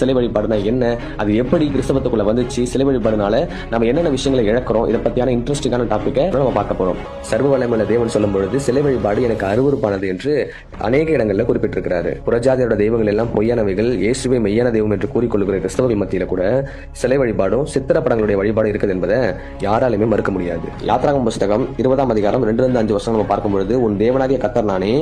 சிலை வழிபாடுனா என்ன, அது எப்படி கிறிஸ்தவத்துக்குள்ள வந்துச்சு, சிலை வழிபாடுனால நம்ம என்னென்ன விஷயங்களை இழக்கிறோம், இதை பத்தியான இன்ட்ரெஸ்டிங்கான டாபிக்கை நம்ம பார்க்க போறோம். சர்வ வல்லமையுள்ள தேவன் சொல்லும் பொழுது சிலை வழிபாடு எனக்கு அருவருப்பானது என்று அநேக இடங்களில் குறிப்பிட்டிருக்கிறாரு. புறஜாதியோட தெய்வங்கள் எல்லாம் பொய்யானவைகள், இயேசுவை மெய்யான தெய்வம் என்று கூறிக்கொள்கிற கிறிஸ்தவர்கள் மத்தியில கூட சிலை வழிபாடும் சித்திரப்படங்களுடைய வழிபாடு இருக்குது என்பதை யாராலுமே மறுக்க முடியாது. யாத்ராகமம் புஸ்தகம் 20ஆம் அதிகாரம் 2-5 வசனம் நம்ம பார்க்கும்பொழுது, உன் தேவனாகிய கர்த்தர் நானே,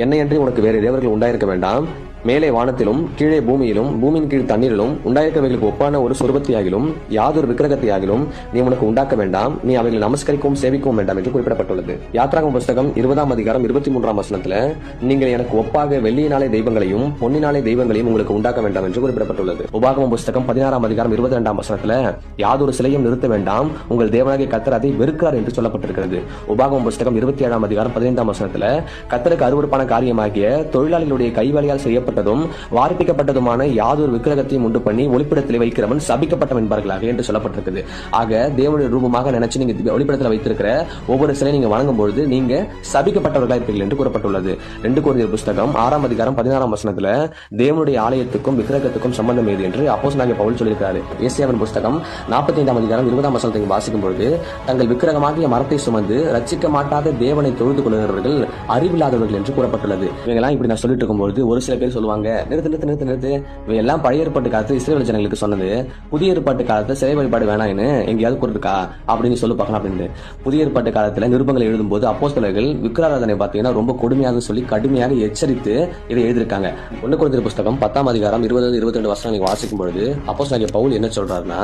என்னையன்றி உனக்கு வேறு தேவர்கள் உண்டாயிருக்க வேண்டாம், மேலே வானத்திலும் கீழே பூமியிலும் பூமியின் கீழ் தண்ணீரிலும் உண்டாயிருக்கவைகளுக்கு ஒப்பான ஒரு சொருபத்தையாகிலும் யாதொரு விக்கிரகத்தையாகிலும் நீ உனக்கு உண்டாக்க வேண்டாம், நீ அவைகளை நமஸ்கரிக்கவும் சேவிக்கவும் வேண்டாம் என்று குறிப்பிடப்பட்டுள்ளது. யாத்ராகமம் புஸ்தகம் 20ஆம் அதிகாரம் 23ஆம் வசனத்துல, நீங்கள் எனக்கு ஒப்பாக வெள்ளியினாலே தெய்வங்களையும் பொன்னினாலே தெய்வங்களையும் உங்களுக்கு உண்டாக்க வேண்டாம் என்று குறிப்பிடப்பட்டுள்ளது. உபாகமம் புஸ்தகம் 16ஆம் அதிகாரம் 22ஆம் வசனத்துல, யாதொரு சிலையும் நிறுத்த வேண்டாம், உங்கள் தேவனாகிய கர்த்தர் அதை வெறுக்கிறார் என்று சொல்லப்பட்டிருக்கிறது. உபாகமம் புஸ்தகம் 27ஆம் அதிகாரம் 15ஆம் வசனத்துல, கர்த்தருக்கு அருவருப்பான காரியமாகிய தொழிலாளிகளுடைய கைவேலையால் செய்ய வார்ப்பிக்கப்பட்டதுமான யாதொரு விக்கிரகத்தையும் உண்டு பண்ணி ஒளிப்பிடத்தில் வைக்கிறவன் சபிக்கப்பட்டவன் என்பார்களாக என்று சொல்லப்பட்டிருக்குது. ஆக தேவனுடைய ரூபமாக நினைச்சு நீங்க ஒளிப்பிடத்தில் வைத்திருக்கிற ஒவ்வொரு சிலை நீங்க வணங்கும் பொழுது நீங்க சபிக்கப்பட்டவர்களாக இருப்பீர்கள் என்று கூறப்பட்டுள்ளது. 2 கொரிந்தியர் புஸ்தகம் 6ஆம் அதிகாரம் 16ஆம் வசனத்துல, தேவனுடைய ஆலயத்துக்கும் விக்கிரகத்துக்கும் சம்பந்தம் ஏது என்று அப்போஸ்தலனாகிய பவுல் சொல்லியிருக்கிறார். ஏசாயாவின் புஸ்தகம் 45ஆம் அதிகாரம் 20ஆம் வசனத்தை வாசிக்கும் பொழுது, தங்கள் விக்கிரகமாகிய மரத்தை சுமந்து ரட்சிக்க மாட்டாத தேவனை தொழுது கொள்கிறவர்கள் அறிவில்லாதவர்கள் என்று கூறப்பட்டுள்ளது. இவங்கெல்லாம் இப்படி நான் சொல்லிட்டு இருக்கும்போது ஒரு சில பேர் சொல்லுவாங்க, நிறுத்து எல்லாம் பழைய ஏற்பாட்டு காலத்து இஸ்ரவேல் ஜனங்களுக்கு சொன்னது, புதிய ஏற்பாட்டு காலத்துல சிலை வழிபாடு வேணாம்னு எங்கேயாவது கூறிருக்கா அப்படின்னு சொல்லி பார்க்கலாம் அப்படின்னு. புதிய ஏற்பாட்டு காலத்துல நிருபங்களை எழுதும் போது அப்போஸ்தலர்கள் விக்கிராராதனை பார்த்தீங்கன்னா ரொம்ப கொடுமையாக சொல்லி கடுமையாக எச்சரித்து இதை எழுதியிருக்காங்க. 1 கொரிந்தியர் புஸ்தகம் 10ஆம் அதிகாரம் 20-22 வசனம் நீங்க வாசிக்கும் பொழுது அப்போஸ்தலனாகிய பவுல் என்ன சொல்றாருன்னா,